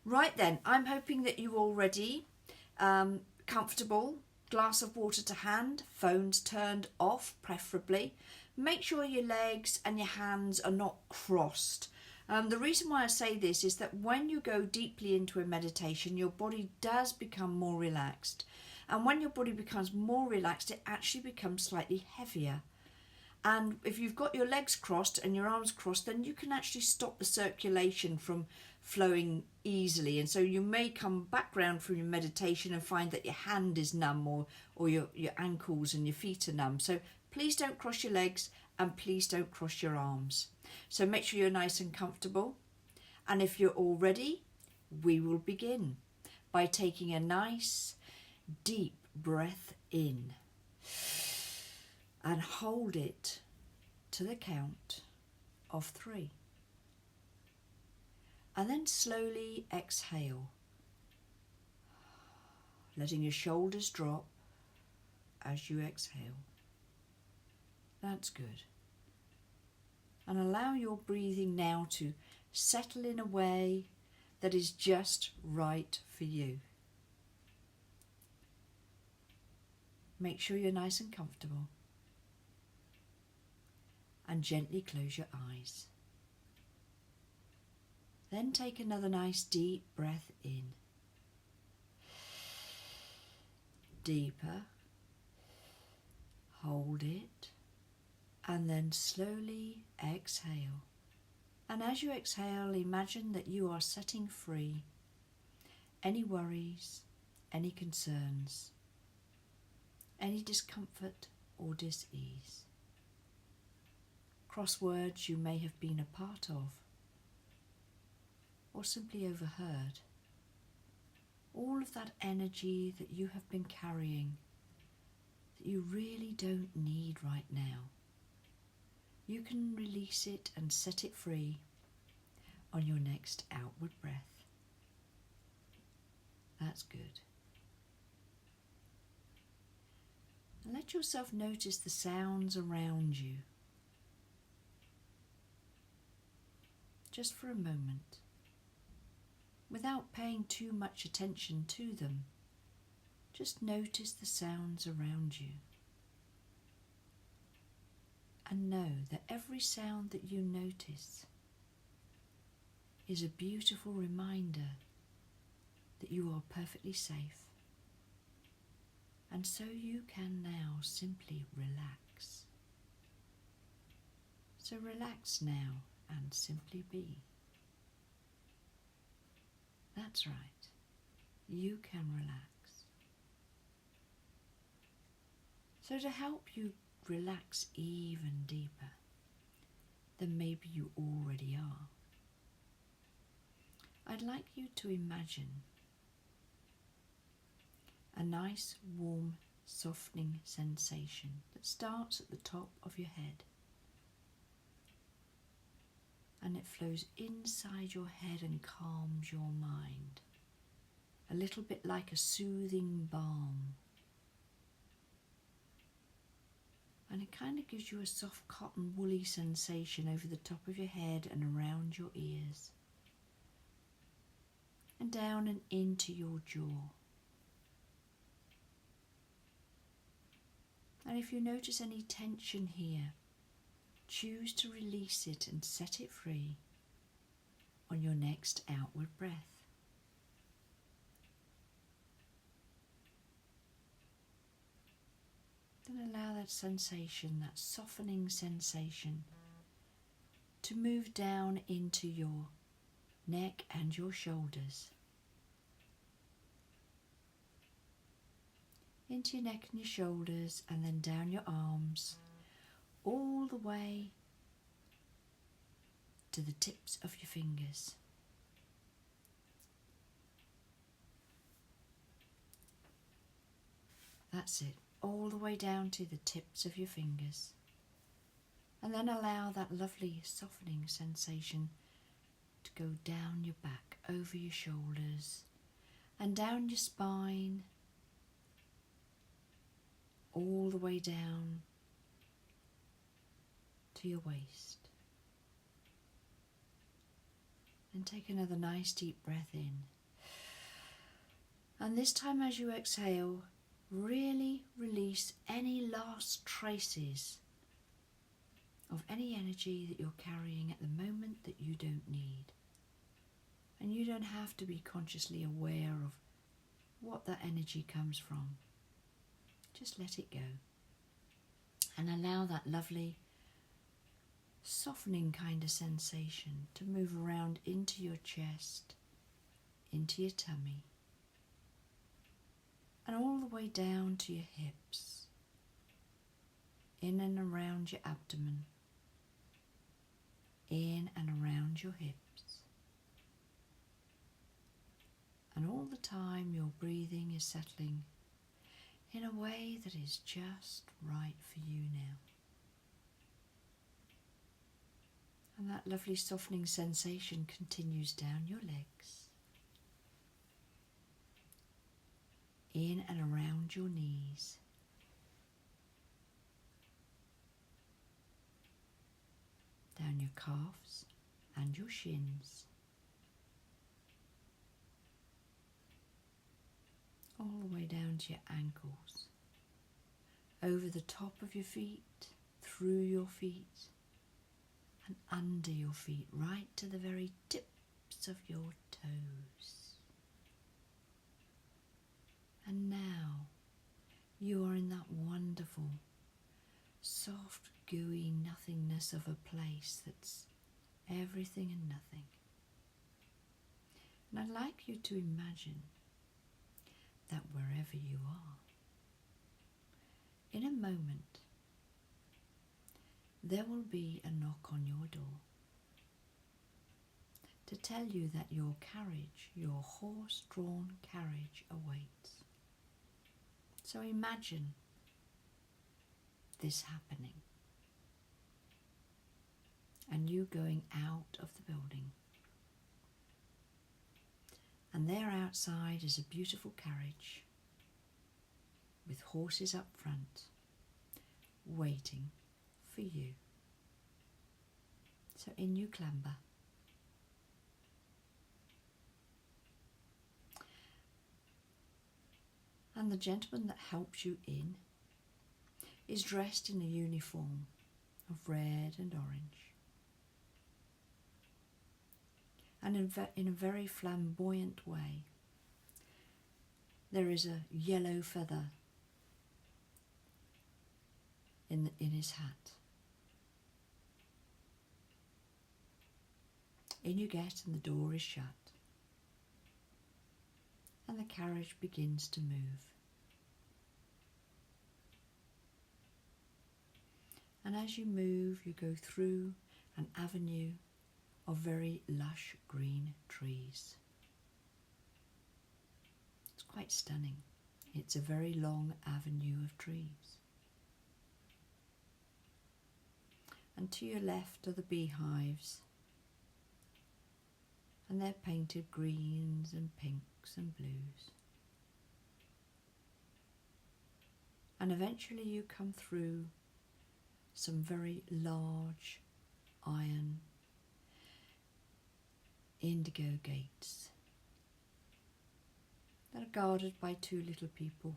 Right then, I'm hoping that you're all ready, comfortable, glass of water to hand, phones turned off preferably. Make sure your legs and your hands are not crossed. The reason why I say this is that when you go deeply into a meditation, your body does become more relaxed. And when your body becomes more relaxed, it actually becomes slightly heavier. And if you've got your legs crossed and your arms crossed, then you can actually stop the circulation from flowing easily. And so you may come back round from your meditation and find that your hand is numb, or your ankles and your feet are numb. So please don't cross your legs and please don't cross your arms. So make sure you're nice and comfortable. And if you're all ready, we will begin by taking a nice deep breath in. And hold it to the count of 3. And then slowly exhale, letting your shoulders drop as you exhale. That's good. And allow your breathing now to settle in a way that is just right for you. Make sure you're nice and comfortable. And gently close your eyes. Then take another nice deep breath in. Deeper. Hold it. And then slowly exhale. And as you exhale, imagine that you are setting free any worries, any concerns, any discomfort or dis-ease. Crosswords you may have been a part of, or simply overheard. All of that energy that you have been carrying that you really don't need right now. You can release it and set it free on your next outward breath. That's good. And let yourself notice the sounds around you. Just for a moment, without paying too much attention to them. Just notice the sounds around you. And know that every sound that you notice is a beautiful reminder that you are perfectly safe. And so you can now simply relax. So relax now and simply be. That's right. You can relax. So to help you relax even deeper than maybe you already are, I'd like you to imagine a nice, warm, softening sensation that starts at the top of your head and it flows inside your head and calms your mind, a little bit like a soothing balm. And it kind of gives you a soft cotton woolly sensation over the top of your head and around your ears, and down and into your jaw. And if you notice any tension here, choose to release it and set it free on your next outward breath. Then allow that sensation, that softening sensation, to move down into your neck and your shoulders. Into your neck and your shoulders, and then down your arms, all the way to the tips of your fingers. That's it, all the way down to the tips of your fingers. And then allow that lovely softening sensation to go down your back, over your shoulders, and down your spine, all the way down to your waist. And take another nice deep breath in. And this time as you exhale, really release any last traces of any energy that you're carrying at the moment that you don't need. And you don't have to be consciously aware of what that energy comes from. Just let it go. And allow that lovely softening kind of sensation to move around into your chest, into your tummy, and all the way down to your hips, in and around your abdomen, in and around your hips. And all the time your breathing is settling in a way that is just right for you now. And that lovely softening sensation continues down your legs, in and around your knees, down your calves and your shins, all the way down to your ankles, over the top of your feet, through your feet, and under your feet, right to the very tips of your toes. And now you are in that wonderful, soft, gooey nothingness of a place that's everything and nothing. And I'd like you to imagine that wherever you are, in a moment, there will be a knock on your door to tell you that your carriage, your horse-drawn carriage, awaits. So imagine this happening and you going out of the building. And there outside is a beautiful carriage with horses up front, waiting for you. So in you clamber. And the gentleman that helps you in is dressed in a uniform of red and orange, and in a very flamboyant way. There is a yellow feather in his hat. In you get, and the door is shut, and the carriage begins to move. And as you move, you go through an avenue of very lush green trees. It's quite stunning. It's a very long avenue of trees. And to your left are the beehives, and they're painted greens and pinks and blues. And eventually you come through some very large iron indigo gates that are guarded by two little people.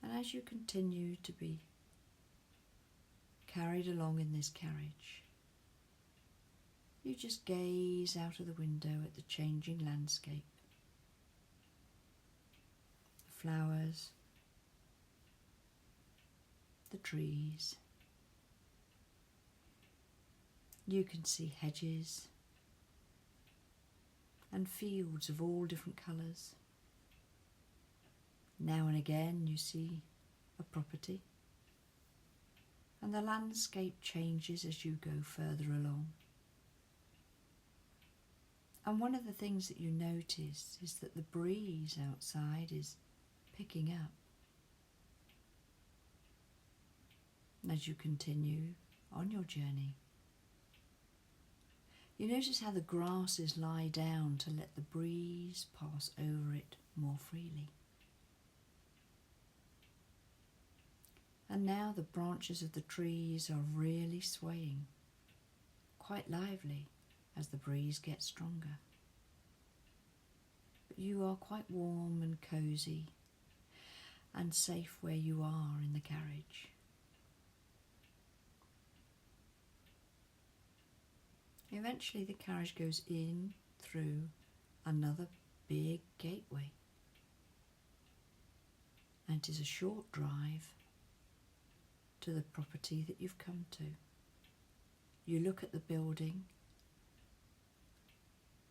And as you continue to be carried along in this carriage, you just gaze out of the window at the changing landscape. The flowers, the trees. You can see hedges and fields of all different colours. Now and again you see a property, and the landscape changes as you go further along. And one of the things that you notice is that the breeze outside is picking up. And as you continue on your journey, you notice how the grasses lie down to let the breeze pass over it more freely. And now the branches of the trees are really swaying, quite lively, as the breeze gets stronger. But you are quite warm and cosy and safe where you are in the carriage. Eventually the carriage goes in through another big gateway, and it is a short drive to the property that you've come to. You look at the building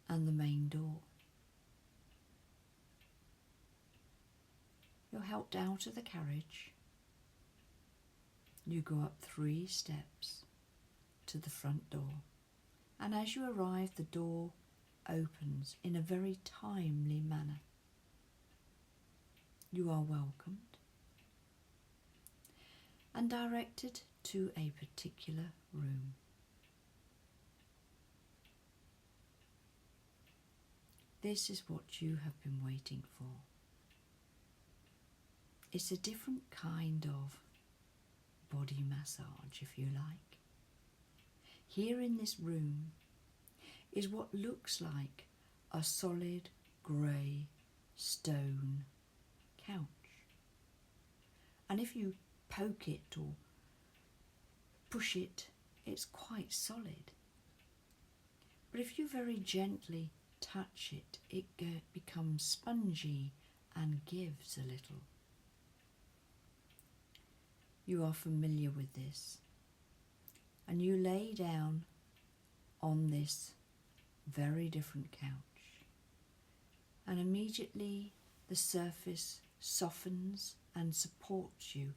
and the main door. You're helped out of the carriage. You go up 3 steps to the front door, and as you arrive, the door opens in a very timely manner. You are welcomed and directed to a particular room. This is what you have been waiting for. It's a different kind of body massage, if you like. Here in this room is what looks like a solid grey stone couch. And if you poke it or push it, it's quite solid. But if you very gently touch it, it becomes spongy and gives a little. You are familiar with this, and you lay down on this very different couch, and immediately the surface softens and supports you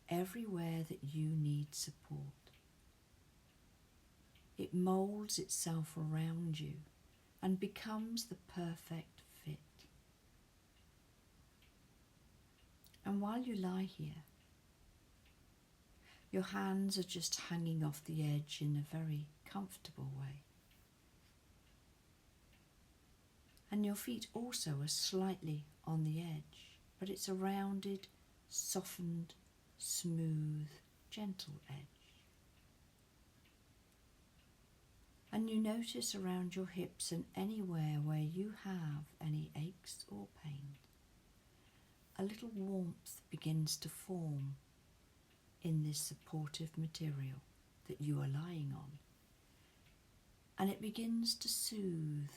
everywhere that you need support. It moulds itself around you and becomes the perfect fit. And while you lie here, your hands are just hanging off the edge in a very comfortable way. And your feet also are slightly on the edge, but it's a rounded, softened, smooth, gentle edge. And you notice around your hips and anywhere where you have any aches or pain, a little warmth begins to form in this supportive material that you are lying on, and it begins to soothe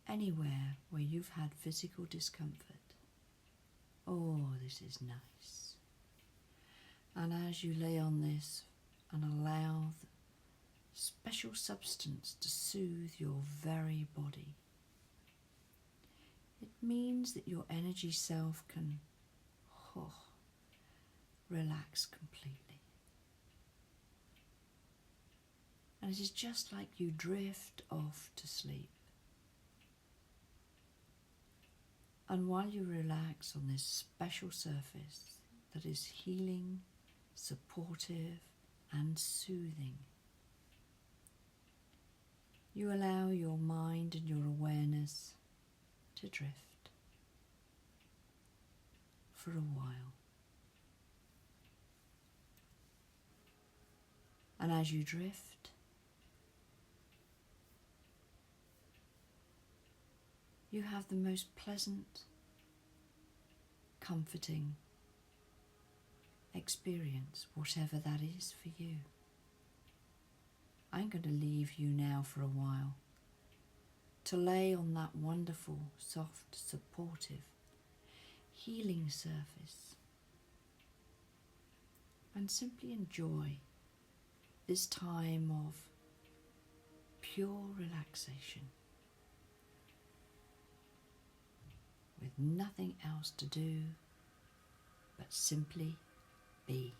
anywhere where you've had physical discomfort. Oh, this is nice. And as you lay on this and allow the special substance to soothe your very body, it means that your energy self can relax completely. And it is just like you drift off to sleep. And while you relax on this special surface that is healing, supportive and soothing, you allow your mind and your awareness to drift for a while. And as you drift, you have the most pleasant, comforting experience, whatever that is for you. I'm going to leave you now for a while to lay on that wonderful, soft, supportive, healing surface and simply enjoy this time of pure relaxation with nothing else to do but simply be.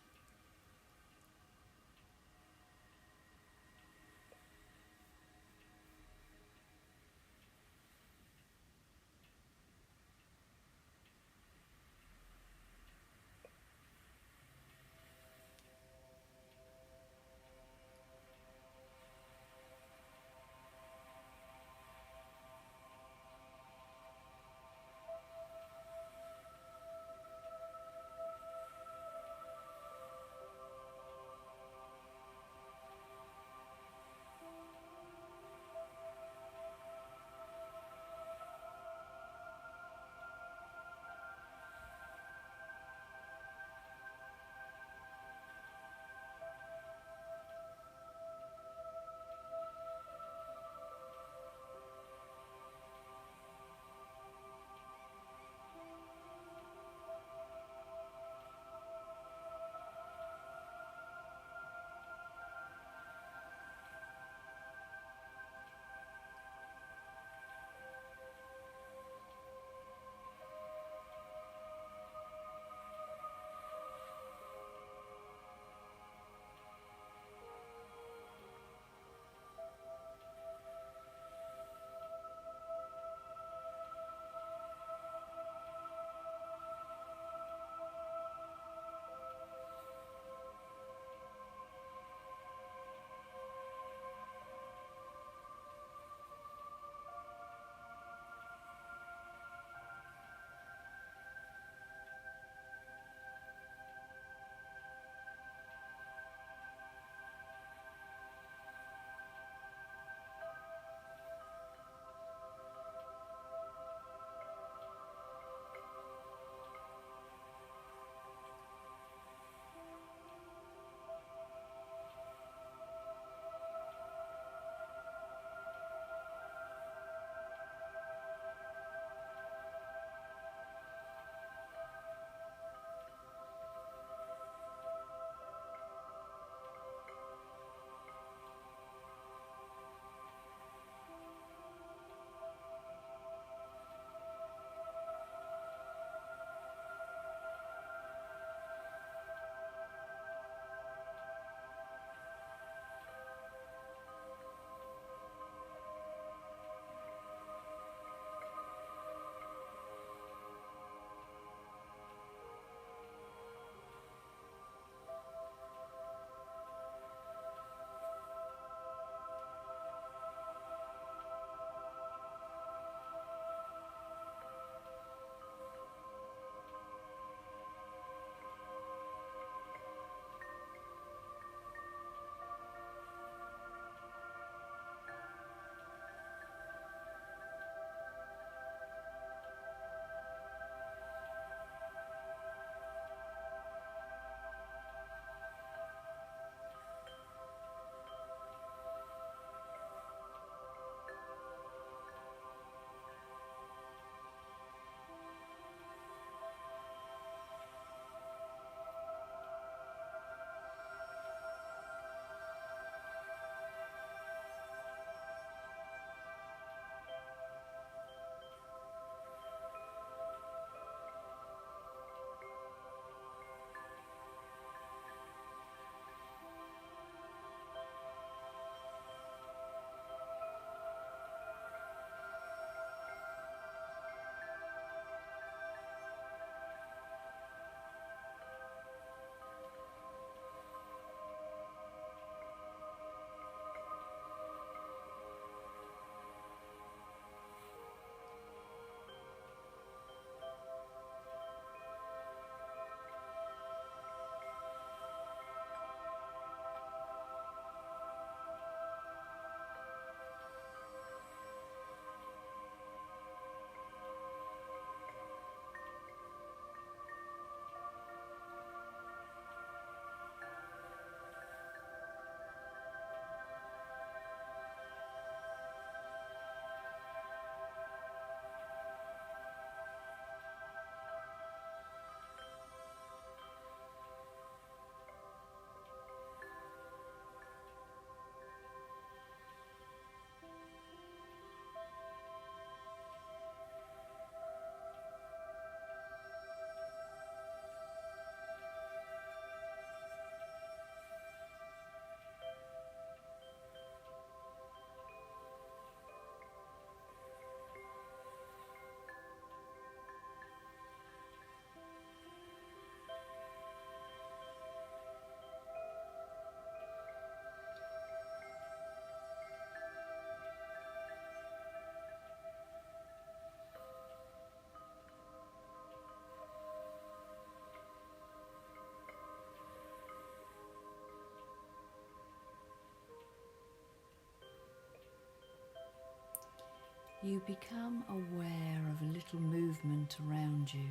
you become aware of a little movement around you.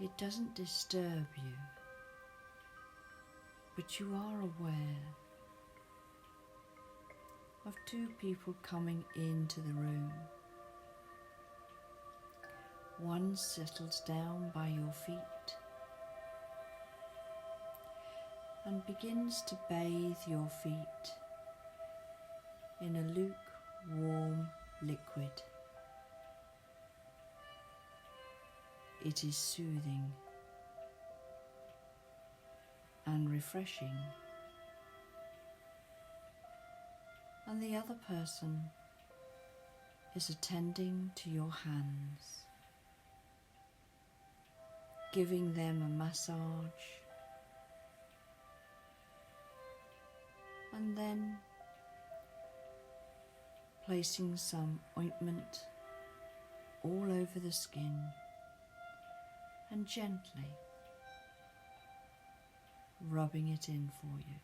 It doesn't disturb you, but you are aware of two people coming into the room. One settles down by your feet and begins to bathe your feet in a lukewarm liquid. It is soothing and refreshing. And the other person is attending to your hands, giving them a massage, and then placing some ointment all over the skin and gently rubbing it in for you.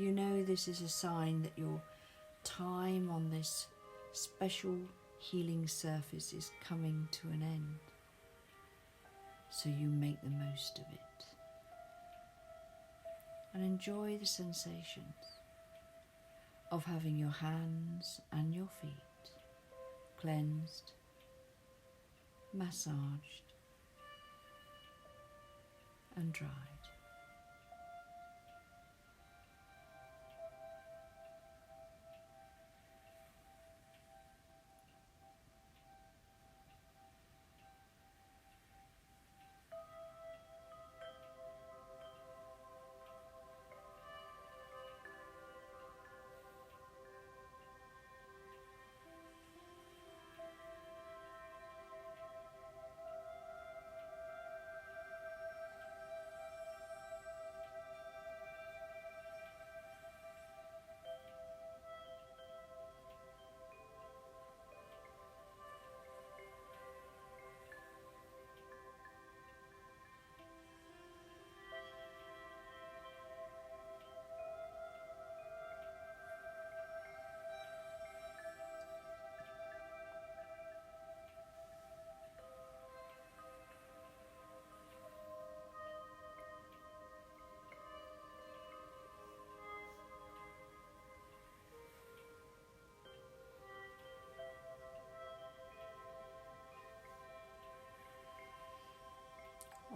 You know this is a sign that your time on this special healing surface is coming to an end, so you make the most of it and enjoy the sensations of having your hands and your feet cleansed, massaged and dried.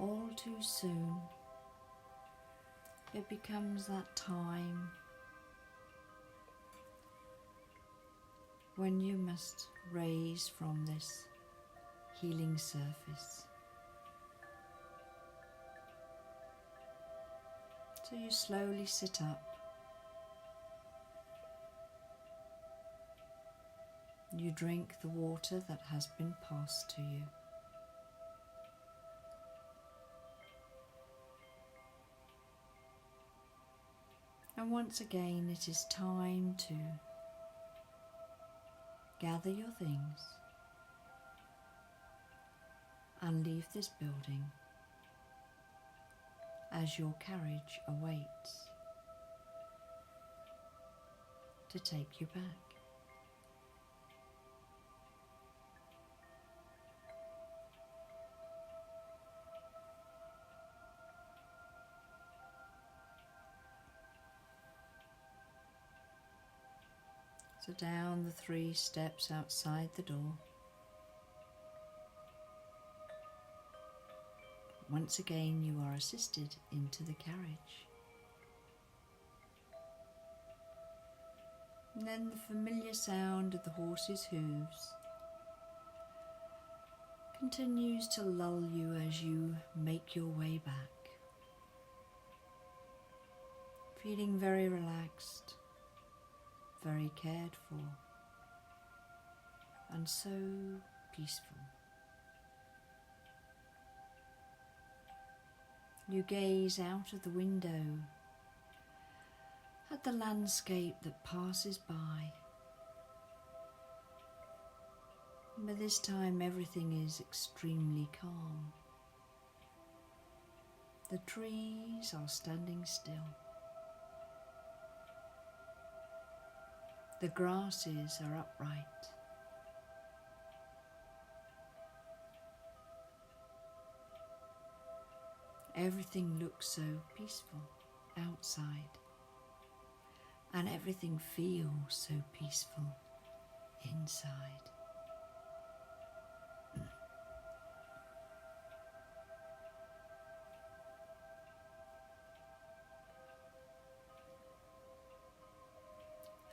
All too soon, it becomes that time when you must raise from this healing surface. So you slowly sit up. You drink the water that has been passed to you. And once again, it is time to gather your things and leave this building as your carriage awaits to take you back. So down the 3 steps outside the door. Once again you are assisted into the carriage. And then the familiar sound of the horse's hooves continues to lull you as you make your way back, feeling very relaxed, very cared for, and so peaceful. You gaze out of the window at the landscape that passes by. But this time everything is extremely calm. The trees are standing still. The grasses are upright. Everything looks so peaceful outside, and everything feels so peaceful inside.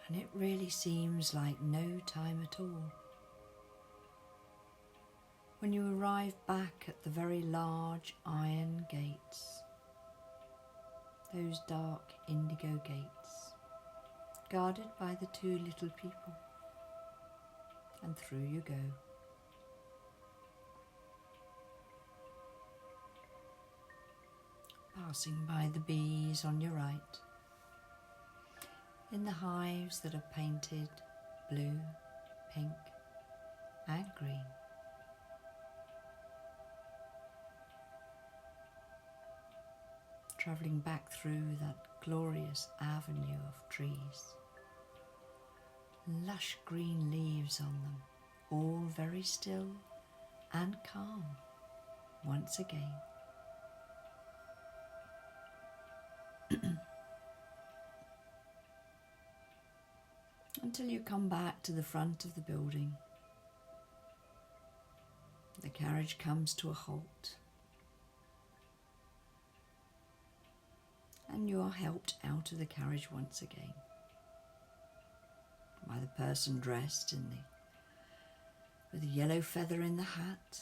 And it really seems like no time at all. When you arrive back at the very large iron gates, those dark indigo gates, guarded by the two little people, and through you go. Passing by the bees on your right, in the hives that are painted blue, pink and green. Travelling back through that glorious avenue of trees, lush green leaves on them, all very still and calm once again. Until you come back to the front of the building. The carriage comes to a halt, and you are helped out of the carriage once again by the person dressed with the yellow feather in the hat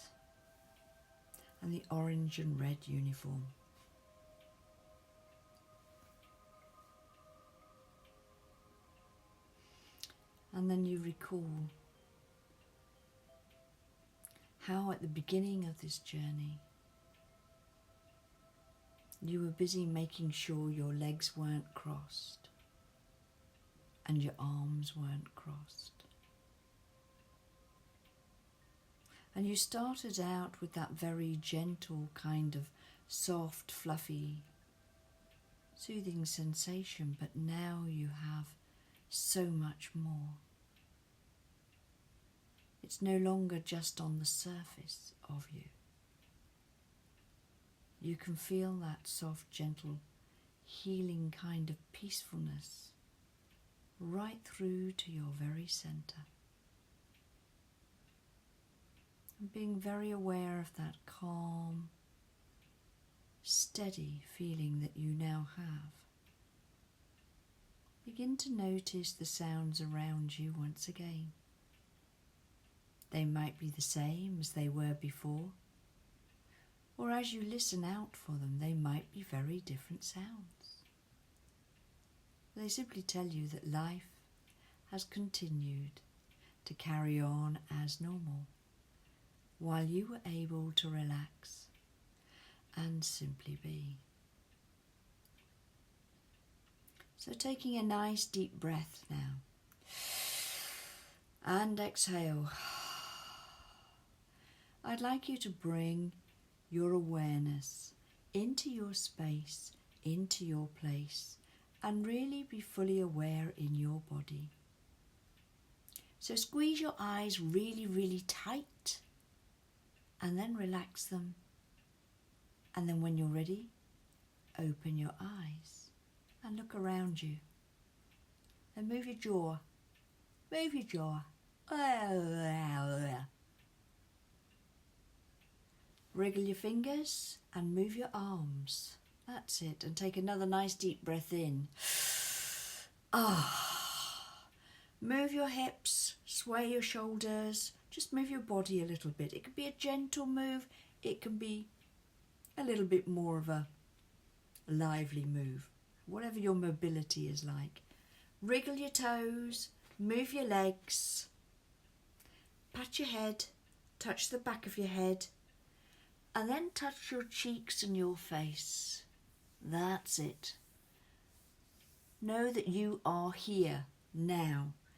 and the orange and red uniform. And then you recall how at the beginning of this journey you were busy making sure your legs weren't crossed and your arms weren't crossed. And you started out with that very gentle kind of soft, fluffy, soothing sensation, but now you have so much more. It's no longer just on the surface of you. You can feel that soft, gentle, healing kind of peacefulness right through to your very centre. And being very aware of that calm, steady feeling that you now have. Begin to notice the sounds around you once again. They might be the same as they were before, or as you listen out for them, they might be very different sounds. They simply tell you that life has continued to carry on as normal, while you were able to relax and simply be. So taking a nice deep breath now, and exhale. I'd like you to bring your awareness into your space, into your place, and really be fully aware in your body. So squeeze your eyes really, really tight, and then relax them. And then when you're ready, open your eyes and look around you. And move your jaw. Move your jaw. Wriggle your fingers and move your arms. That's it. And take another nice deep breath in. Move your hips, sway your shoulders. Just move your body a little bit. It can be a gentle move. It can be a little bit more of a lively move. Whatever your mobility is like. Wriggle your toes. Move your legs. Pat your head. Touch the back of your head. And then touch your cheeks and your face. That's it. Know that you are here now.